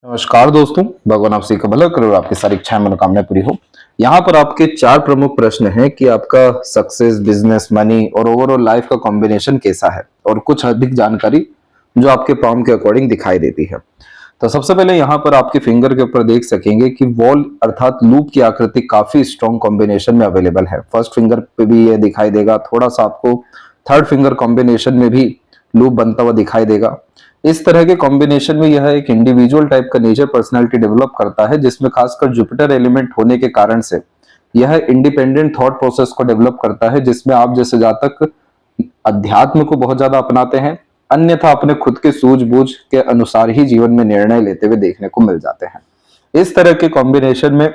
नमस्कार दोस्तों, भगवान आप सभी का भला करे और आपकी सारी इच्छाएं मनोकामनाएं पूरी हो। यहाँ पर आपके चार प्रमुख प्रश्न हैं कि आपका सक्सेस, बिजनेस, मनी और ओवरऑल लाइफ का कॉम्बिनेशन कैसा है और कुछ अधिक जानकारी जो आपके पाम के अकॉर्डिंग दिखाई देती है। तो सबसे पहले यहाँ पर आपके फिंगर के ऊपर देख सकेंगे कि वॉल अर्थात लूप की आकृति काफी स्ट्रॉन्ग कॉम्बिनेशन में अवेलेबल है। फर्स्ट फिंगर पे भी ये दिखाई देगा, थोड़ा सा आपको थर्ड फिंगर कॉम्बिनेशन में भी लूप बनता हुआ दिखाई देगा। इस तरह के कॉम्बिनेशन में यह एक इंडिविजुअल टाइप का नेचर पर्सनालिटी डेवलप करता है, जिसमें खासकर जुपिटर एलिमेंट होने के कारण से यह इंडिपेंडेंट थॉट प्रोसेस को डेवलप करता है, जिसमें आप जैसे जातक अध्यात्म को बहुत ज्यादा अपनाते हैं, अन्यथा अपने खुद के सूझबूझ के अनुसार ही जीवन में निर्णय लेते हुए देखने को मिल जाते हैं। इस तरह के कॉम्बिनेशन में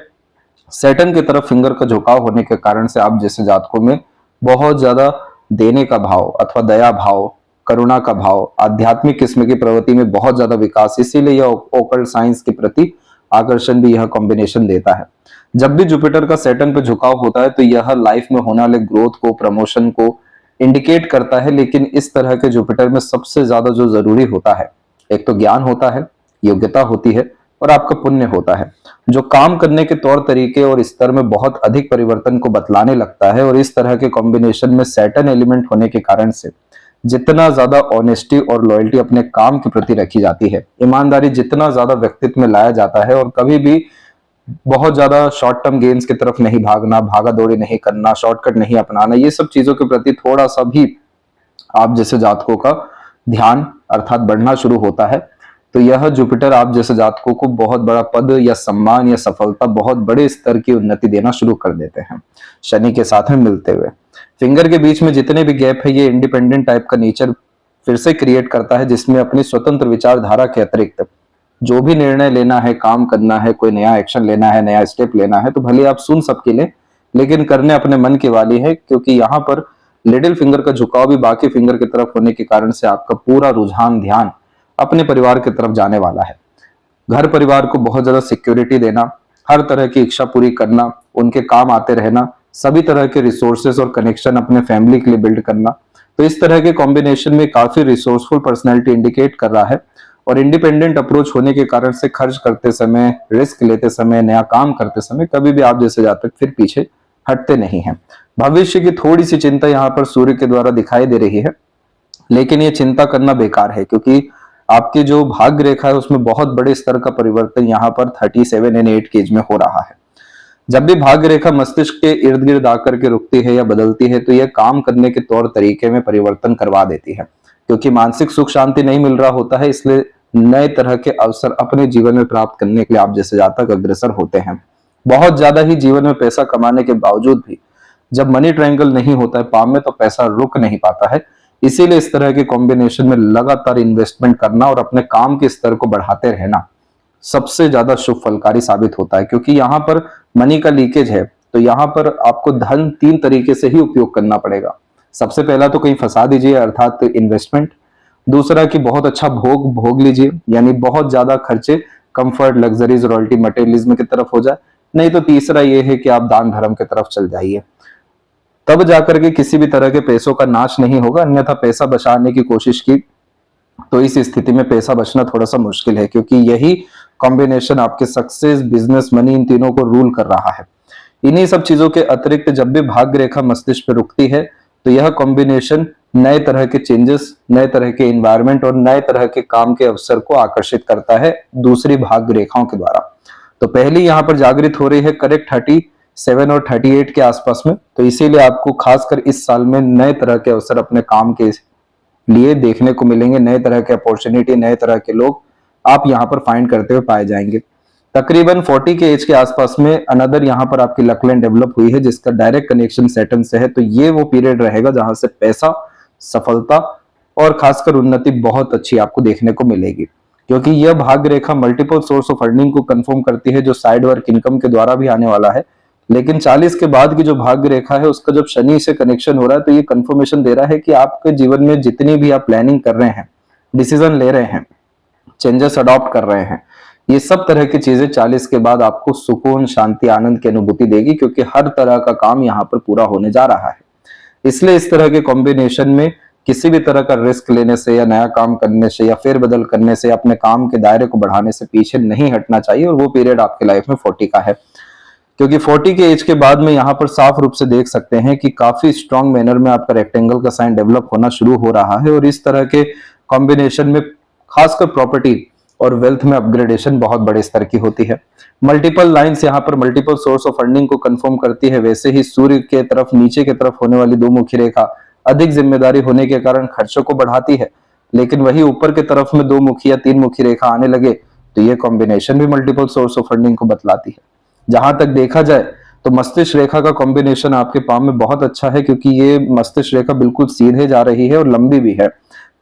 सैटर्न की तरफ फिंगर का झुकाव होने के कारण से आप जैसे जातकों में बहुत ज्यादा देने का भाव अथवा दया भाव, करुणा का भाव, आध्यात्मिक किस्म की प्रवृत्ति में बहुत ज्यादा विकास, इसीलिए यह ओकल्ट साइंस के प्रति आकर्षण भी यह कॉम्बिनेशन देता है। जब भी जुपिटर का सैटर्न पे झुकाव होता है तो यह लाइफ में होने वाले ग्रोथ को, प्रमोशन को इंडिकेट करता है। लेकिन इस तरह के जुपिटर में सबसे ज्यादा जो जरूरी होता है, एक तो ज्ञान होता है, योग्यता होती है और आपका पुण्य होता है, जो काम करने के तौर तरीके और स्तर में बहुत अधिक परिवर्तन को बतलाने लगता है। और इस तरह के कॉम्बिनेशन में सैटर्न एलिमेंट होने के कारण से जितना ज्यादा ऑनेस्टी और लॉयल्टी अपने काम के प्रति रखी जाती है, ईमानदारी जितना ज्यादा व्यक्तित्व में लाया जाता है और कभी भी बहुत ज्यादा शॉर्ट टर्म गेन्स की तरफ नहीं भागना, भागा दौड़ी नहीं करना, शॉर्टकट नहीं अपनाना, ये सब चीजों के प्रति थोड़ा सा भी आप जैसे जातकों का ध्यान अर्थात बढ़ना शुरू होता है, तो यह जुपिटर आप जैसे जातकों को बहुत बड़ा पद या सम्मान या सफलता, बहुत बड़े स्तर की उन्नति देना शुरू कर देते हैं शनि के साथ में मिलते हुए। फिंगर के बीच में जितने भी गैप है, ये इंडिपेंडेंट टाइप का नेचर फिर से क्रिएट करता है, जिसमें अपनी स्वतंत्र विचारधारा के अतिरिक्त जो भी निर्णय लेना है, काम करना है, कोई नया एक्शन लेना है, नया स्टेप लेना है, तो भले आप सुन सबके लिए, लेकिन करने अपने मन की वाली है। क्योंकि यहाँ पर लिटिल फिंगर का झुकाव भी बाकी फिंगर की तरफ होने के कारण से आपका पूरा रुझान, ध्यान अपने परिवार की तरफ जाने वाला है। घर परिवार को बहुत ज्यादा सिक्योरिटी देना, हर तरह की इच्छा पूरी करना, उनके काम आते रहना, सभी तरह के रिसोर्सेस और कनेक्शन अपने फैमिली के लिए बिल्ड करना। तो इस तरह के कॉम्बिनेशन में काफी रिसोर्सफुल पर्सनैलिटी इंडिकेट कर रहा है। और इंडिपेंडेंट अप्रोच होने के कारण से खर्च करते समय, रिस्क लेते समय, नया काम करते समय कभी भी आप जैसे जातक फिर पीछे हटते नहीं हैं। भविष्य की थोड़ी सी चिंता यहाँ पर सूर्य के द्वारा दिखाई दे रही है, लेकिन ये चिंता करना बेकार है, क्योंकि आपकी जो भाग्य रेखा है उसमें बहुत बड़े स्तर का परिवर्तन यहाँ पर 37 एंड 8 के एज में हो रहा है। जब भी भाग्य रेखा मस्तिष्क के इर्द गिर्द आकर के रुकती है या बदलती है, तो यह काम करने के तौर तरीके में परिवर्तन करवा देती है। क्योंकि मानसिक सुख शांति नहीं मिल रहा होता है, इसलिए नए तरह के अवसर अपने जीवन में प्राप्त करने के लिए आप जैसे जातक अग्रसर होते हैं। बहुत ज्यादा ही जीवन में पैसा कमाने के बावजूद भी जब मनी ट्रायंगल नहीं होता है पाम में, तो पैसा रुक नहीं पाता है। इसीलिए इस तरह के कॉम्बिनेशन में लगातार इन्वेस्टमेंट करना और अपने काम के स्तर को बढ़ाते रहना सबसे ज्यादा शुभ फलकारी साबित होता है। क्योंकि यहाँ पर मनी का लीकेज है, तो यहाँ पर आपको धन 3 तरीके से ही उपयोग करना पड़ेगा। सबसे पहला तो कहीं फंसा दीजिए अर्थात इन्वेस्टमेंट। दूसरा कि बहुत अच्छा भोग लीजिए, यानी बहुत ज्यादा खर्चे कंफर्ट, लग्जरीज, रॉयल्टी, मटेरियलिज्म की तरफ हो जाए। नहीं तो तीसरा ये है कि आप दान धर्म की तरफ चल जाइए, तब जाकर के किसी भी तरह के पैसों का नाश नहीं होगा। अन्यथा पैसा बचाने की कोशिश की तो इस स्थिति में पैसा बचना थोड़ा सा मुश्किल है, क्योंकि यही कॉम्बिनेशन आपके सक्सेस, बिजनेस, मनी, इन तीनों को रूल कर रहा है। इन्हीं सब चीजों के अतिरिक्त जब भी भाग्य रेखा मस्तिष्क पे रुकती है, तो यह कॉम्बिनेशन नए तरह के चेंजेस, नए तरह के एनवायरनमेंट और नए तरह के काम के अवसर को आकर्षित करता है दूसरी भाग्य रेखाओं के द्वारा। तो पहली यहाँ पर जागृत हो रही है करेक्ट 37 और 38 के आसपास में। तो इसीलिए आपको खासकर इस साल में नए तरह के अवसर अपने काम के लिए देखने को मिलेंगे, नए तरह के अपॉर्चुनिटी, नए तरह के लोग आप यहाँ पर फाइंड करते हुए पाए जाएंगे। तकरीबन 40 के एज के आसपास में अनदर यहाँ पर आपकी लक लाइन डेवलप हुई है, जिसका डायरेक्ट कनेक्शन सैटर्न से है। तो ये वो पीरियड रहेगा जहां से पैसा, सफलता और खासकर उन्नति बहुत अच्छी आपको देखने को मिलेगी। क्योंकि यह भाग्य रेखा मल्टीपल सोर्स ऑफ अर्निंग को कंफर्म करती है, जो साइड वर्क इनकम के द्वारा भी आने वाला है। लेकिन 40 के बाद की जो भाग्य रेखा है उसका जब शनि से कनेक्शन हो रहा है, तो ये कंफर्मेशन दे रहा है कि आपके जीवन में जितनी भी आप प्लानिंग कर रहे हैं, डिसीजन ले रहे हैं, चेंजेस अडॉप्ट कर रहे हैं, ये सब तरह की चीजें 40 के बाद आपको सुकून, शांति, आनंद की अनुभूति देगी। क्योंकि हर तरह का काम यहाँ पर पूरा होने जा रहा है। इसलिए इस तरह के कॉम्बिनेशन में किसी भी तरह का रिस्क लेने से या नया काम करने से या फेरबदल करने से, अपने काम के दायरे को बढ़ाने से पीछे नहीं हटना चाहिए। और वो पीरियड आपके लाइफ में 40 का है, क्योंकि 40 के एज के बाद में यहाँ पर साफ रूप से देख सकते हैं कि काफी स्ट्रांग मैनर में आपका रेक्टेंगल का साइन डेवलप होना शुरू हो रहा है। और इस तरह के कॉम्बिनेशन में खासकर प्रॉपर्टी और वेल्थ में अपग्रेडेशन बहुत बड़े स्तर की होती है। मल्टीपल लाइंस यहाँ पर मल्टीपल सोर्स ऑफ फंडिंग को कंफर्म करती है। वैसे ही सूर्य के तरफ नीचे की तरफ होने वाली दो मुखी रेखा अधिक जिम्मेदारी होने के कारण खर्चों को बढ़ाती है, लेकिन वही ऊपर की तरफ में दो मुखी या तीन मुखी रेखा आने लगे तो ये कॉम्बिनेशन भी मल्टीपल सोर्स ऑफ फंडिंग को बतलाती है। जहां तक देखा जाए तो मस्तिष्क रेखा का कॉम्बिनेशन आपके पाम में बहुत अच्छा है, क्योंकि ये मस्तिष्क रेखा बिल्कुल सीधे जा रही है और लंबी भी है।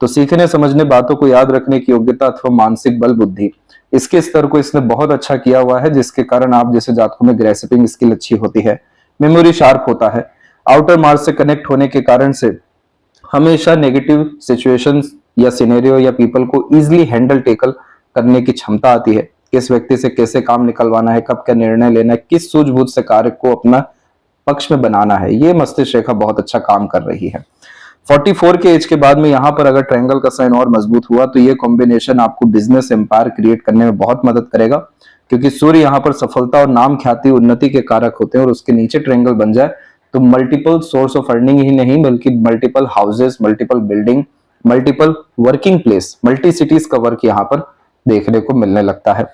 तो सीखने समझने, बातों को याद रखने की योग्यता अथवा मानसिक बल बुद्धि, इसके स्तर को इसने बहुत अच्छा किया हुआ है, जिसके कारण आप जैसे जातकों में ग्रेस्पिंग स्किल अच्छी होती है, मेमोरी शार्प होता है, आउटर मार्स से कनेक्ट होने के कारण से हमेशा नेगेटिव सिचुएशंस या सिनेरियो या पीपल को इजीली हैंडल टेकल करने की क्षमता आती है। किस व्यक्ति से कैसे काम निकलवाना है, कब क्या निर्णय लेना है, किस सूझबूझ से कार्य को अपना पक्ष में बनाना है, ये मस्तिष्क रेखा बहुत अच्छा काम कर रही है। 44 के एज के बाद में यहाँ पर अगर ट्रायंगल का साइन और मजबूत हुआ तो ये कॉम्बिनेशन आपको बिजनेस एम्पायर क्रिएट करने में बहुत मदद करेगा, क्योंकि सूर्य यहाँ पर सफलता और नाम ख्याति उन्नति के कारक होते हैं। और उसके नीचे ट्रायंगल बन जाए तो मल्टीपल सोर्स ऑफ अर्निंग ही नहीं बल्कि multiple houses, multiple building, multiple working place, multi cities का वर्क यहाँ पर देखने को मिलने लगता है।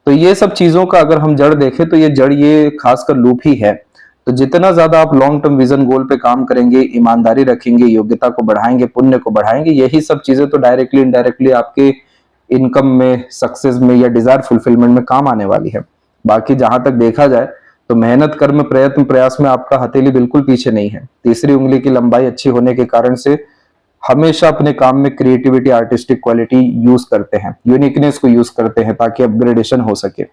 तो ये सब चीजों का अगर हम जड़ देखें तो ये जड़ ये खासकर लूप ही है। तो जितना ज्यादा आप लॉन्ग टर्म विजन गोल पे काम करेंगे, ईमानदारी रखेंगे, योग्यता को बढ़ाएंगे, पुण्य को बढ़ाएंगे, यही सब चीजें तो डायरेक्टली इनडायरेक्टली आपके इनकम में, सक्सेस में या डिजायर फुलफिलमेंट में काम आने वाली है। बाकी जहां तक देखा जाए तो मेहनत, कर्म, प्रयत्न, प्रयास में आपका हथेली बिल्कुल पीछे नहीं है। तीसरी उंगली की लंबाई अच्छी होने के कारण से हमेशा अपने काम में क्रिएटिविटी, आर्टिस्टिक क्वालिटी यूज करते हैं, यूनिकनेस को यूज करते हैं ताकि अपग्रेडेशन हो सके।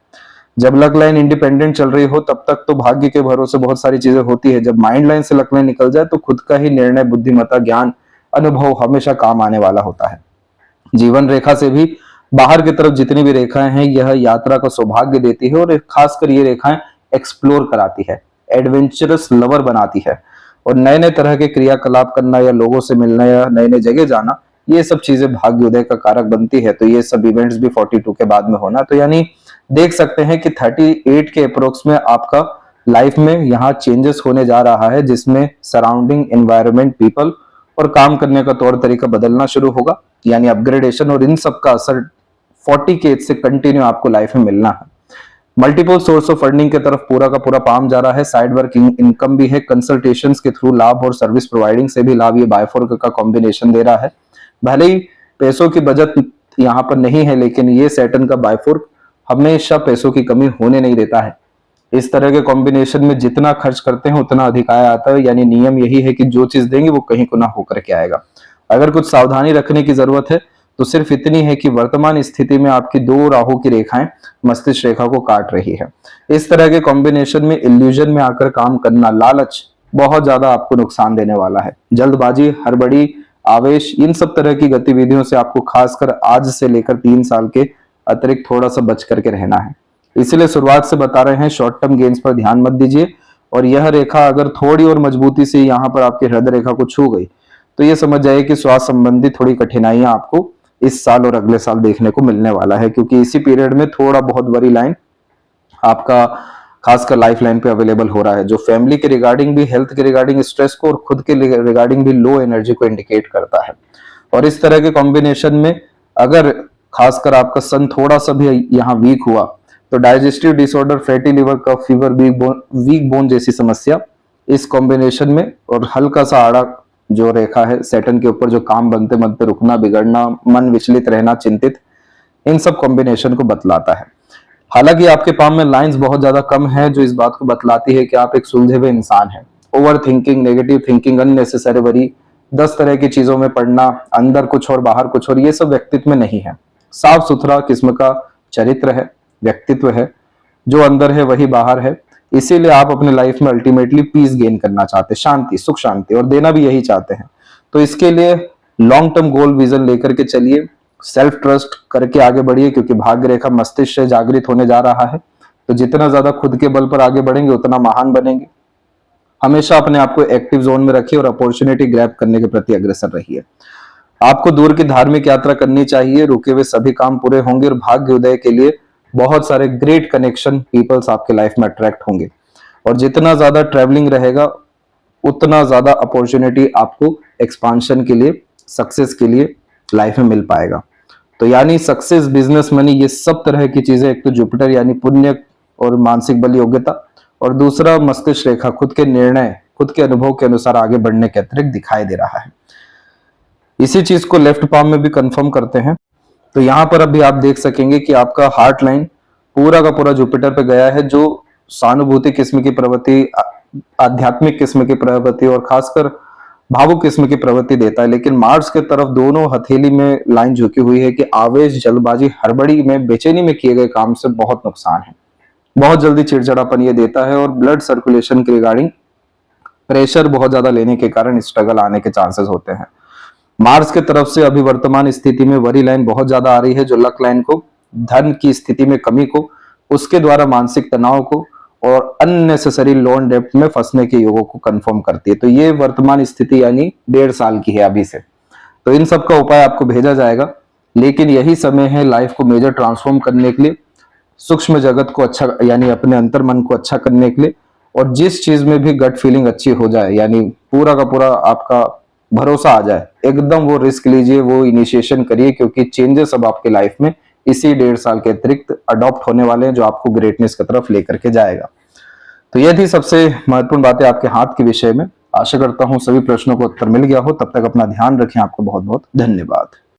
जब लक लाइन इंडिपेंडेंट चल रही हो तब तक तो भाग्य के भरोसे बहुत सारी चीजें होती है। जब माइंड लाइन से लक लाइन निकल जाए तो खुद का ही निर्णय, बुद्धिमत्ता, ज्ञान, अनुभव हमेशा काम आने वाला होता है। जीवन रेखा से भी बाहर की तरफ जितनी भी रेखाएं हैं यह यात्रा का सौभाग्य देती है और खासकर ये रेखाएं एक्सप्लोर कराती है, एडवेंचरस लवर बनाती है और नए नए तरह के क्रियाकलाप करना या लोगों से मिलना या नए नए जगह जाना, ये सब चीजें भाग्य उदय का कारक बनती है। तो ये सब इवेंट्स भी 42 के बाद में होना, तो यानी देख सकते हैं कि 38 के अप्रोक्स में आपका लाइफ में यहाँ चेंजेस होने जा रहा है, जिसमें सराउंडिंग एनवायरनमेंट, पीपल और काम करने का तौर तरीका बदलना शुरू होगा, यानी अपग्रेडेशन। और इन सब का असर 40 के एज से कंटिन्यू आपको लाइफ में मिलना है। मल्टीपल सोर्स ऑफ अर्निंग की तरफ पूरा का पूरा पाम जा रहा है, साइड वर्क इनकम भी है, कंसल्टेशंस के थ्रू लाभ और सर्विस प्रोवाइडिंग से भी लाभ, ये बायफोर का कॉम्बिनेशन दे रहा है। भले ही पैसों की बचत यहाँ पर नहीं है, लेकिन ये सैटर्न का बायफोर हमेशा पैसों की कमी होने नहीं देता है। इस तरह के कॉम्बिनेशन में जितना खर्च करते हैं उतना अधिक आय आता है, यानी नियम यही है कि जो चीज देंगे वो कहीं को ना होकर के आएगा। अगर कुछ सावधानी रखने की जरूरत है तो सिर्फ इतनी है कि वर्तमान स्थिति में आपकी दो राहु की रेखाएं मस्तिष्क रेखा को काट रही है। इस तरह के कॉम्बिनेशन में इल्यूजन में आकर काम करना, लालच बहुत ज्यादा आपको नुकसान देने वाला है। जल्दबाजी, हड़बड़ी, आवेश, इन सब तरह की गतिविधियों से आपको खासकर आज से लेकर 3 साल के अतिरिक्त थोड़ा सा बच करके रहना है। इसलिए शुरुआत से बता रहे हैं, शॉर्ट टर्म गेन्स पर ध्यान मत दीजिए। और यह रेखा अगर थोड़ी और मजबूती से यहाँ पर आपके हृदय रेखा को छू गई तो ये समझ जाइए कि स्वास्थ्य संबंधी थोड़ी कठिनाइयां आपको इस साल और अगले साल देखने को मिलने वाला है, क्योंकि इसी पीरियड में थोड़ा बहुत बड़ी लाइन आपका खासकर लाइफ लाइन पे अवेलेबल हो रहा है, जो फैमिली के रिगार्डिंग भी, हेल्थ के रिगार्डिंग स्ट्रेस को और खुद के रिगार्डिंग भी लो एनर्जी को इंडिकेट करता है। और इस तरह के कॉम्बिनेशन में अगर खासकर आपका सन थोड़ा सा भी यहाँ वीक हुआ तो डाइजेस्टिव डिसऑर्डर, फैटी लिवर, कफ, फीवर, वीक बोन जैसी समस्या इस कॉम्बिनेशन में, और हल्का सा आड़ा जो रेखा है सैटर्न के ऊपर, जो काम बनते बनते रुकना, बिगड़ना, मन विचलित रहना, चिंतित, इन सब कॉम्बिनेशन को बतलाता है। हालांकि आपके पाम में लाइंस बहुत ज्यादा कम है, जो इस बात को बतलाती है कि आप एक सुलझे हुए इंसान हैं। Over thinking, negative thinking, unnecessary worry, 10 तरह की चीजों में पड़ना, अंदर कुछ और बाहर कुछ और, ये सब व्यक्तित्व में नहीं है। साफ सुथरा किस्म का चरित्र है, व्यक्तित्व है, जो अंदर है वही बाहर है। इसीलिए आप अपने लाइफ में अल्टीमेटली पीस गेन करना चाहते हैं, शांति, सुख शांति, और देना भी यही चाहते हैं। तो इसके लिए लॉन्ग टर्म गोल विजन लेकर के चलिए, सेल्फ ट्रस्ट करके आगे बढ़िए, क्योंकि भाग्य रेखा मस्तिष्क से जागृत होने जा रहा है। तो जितना ज्यादा खुद के बल पर आगे बढ़ेंगे उतना महान बनेंगे। हमेशा अपने आप को एक्टिव जोन में रखिए और अपॉर्चुनिटी ग्रैब करने के प्रति अग्रसर रहिए। आपको दूर की धार्मिक यात्रा करनी चाहिए, रुके हुए सभी काम पूरे होंगे और भाग्य उदय के लिए बहुत सारे ग्रेट कनेक्शन पीपल्स आपके लाइफ में अट्रैक्ट होंगे। और जितना ज्यादा ट्रैवलिंग रहेगा उतना ज्यादा अपॉर्चुनिटी आपको एक्सपांशन के लिए, सक्सेस के लिए लाइफ में मिल पाएगा। तो यानी सक्सेस, बिजनेस, मनी, ये सब तरह की चीजें, एक तो जुपिटर यानी पुण्य और मानसिक बल योग्यता, और दूसरा मस्तिष्क रेखा खुद के निर्णय, खुद के अनुभव के अनुसार आगे बढ़ने के अतिरिक्त दिखाई दे रहा है। इसी चीज को लेफ्ट पाम में भी कंफर्म करते हैं। तो यहां पर अभी आप देख सकेंगे कि आपका हार्ट लाइन पूरा का पूरा जुपिटर पे गया है, जो सहानुभूति किस्म की प्रवृत्ति, आध्यात्मिक किस्म की प्रवृत्ति और खासकर भावुक किस्म की प्रवृत्ति देता है। लेकिन मार्स के तरफ दोनों हथेली में लाइन झुकी हुई है कि आवेश, जल्दबाजी, हड़बड़ी में, बेचैनी में किए गए काम से बहुत नुकसान है, बहुत जल्दी चिड़चिड़ापन ये देता है, और ब्लड सर्कुलेशन के रिगार्डिंग प्रेशर बहुत ज्यादा लेने के कारण स्ट्रगल आने के चांसेस होते हैं। मार्स के तरफ से अभी वर्तमान स्थिति में वरी लाइन बहुत ज्यादा आ रही है, जो लक लाइन को, धन की स्थिति में कमी को, उसके द्वारा मानसिक तनाव को और अननेसेसरी लोन डेप्ट में फंसने के योगों को कंफर्म करती है। तो ये वर्तमान स्थिति यानी 1.5 साल की है अभी से। तो इन सब का उपाय आपको भेजा जाएगा, लेकिन यही समय है लाइफ को मेजर ट्रांसफॉर्म करने के लिए, सूक्ष्म जगत को अच्छा यानी अपने अंतर मन को अच्छा करने के लिए, और जिस चीज में भी गट फीलिंग अच्छी हो जाए, यानी पूरा का पूरा आपका भरोसा आ जाए, एकदम वो रिस्क लीजिए, वो इनिशिएशन करिए, क्योंकि चेंजेस अब आपके लाइफ में इसी 1.5 साल के अतिरिक्त अडॉप्ट होने वाले हैं, जो आपको ग्रेटनेस की तरफ लेकर के जाएगा। तो ये थी सबसे महत्वपूर्ण बातें आपके हाथ के विषय में। आशा करता हूं सभी प्रश्नों को उत्तर मिल गया हो। तब तक अपना ध्यान रखें। आपको बहुत बहुत धन्यवाद।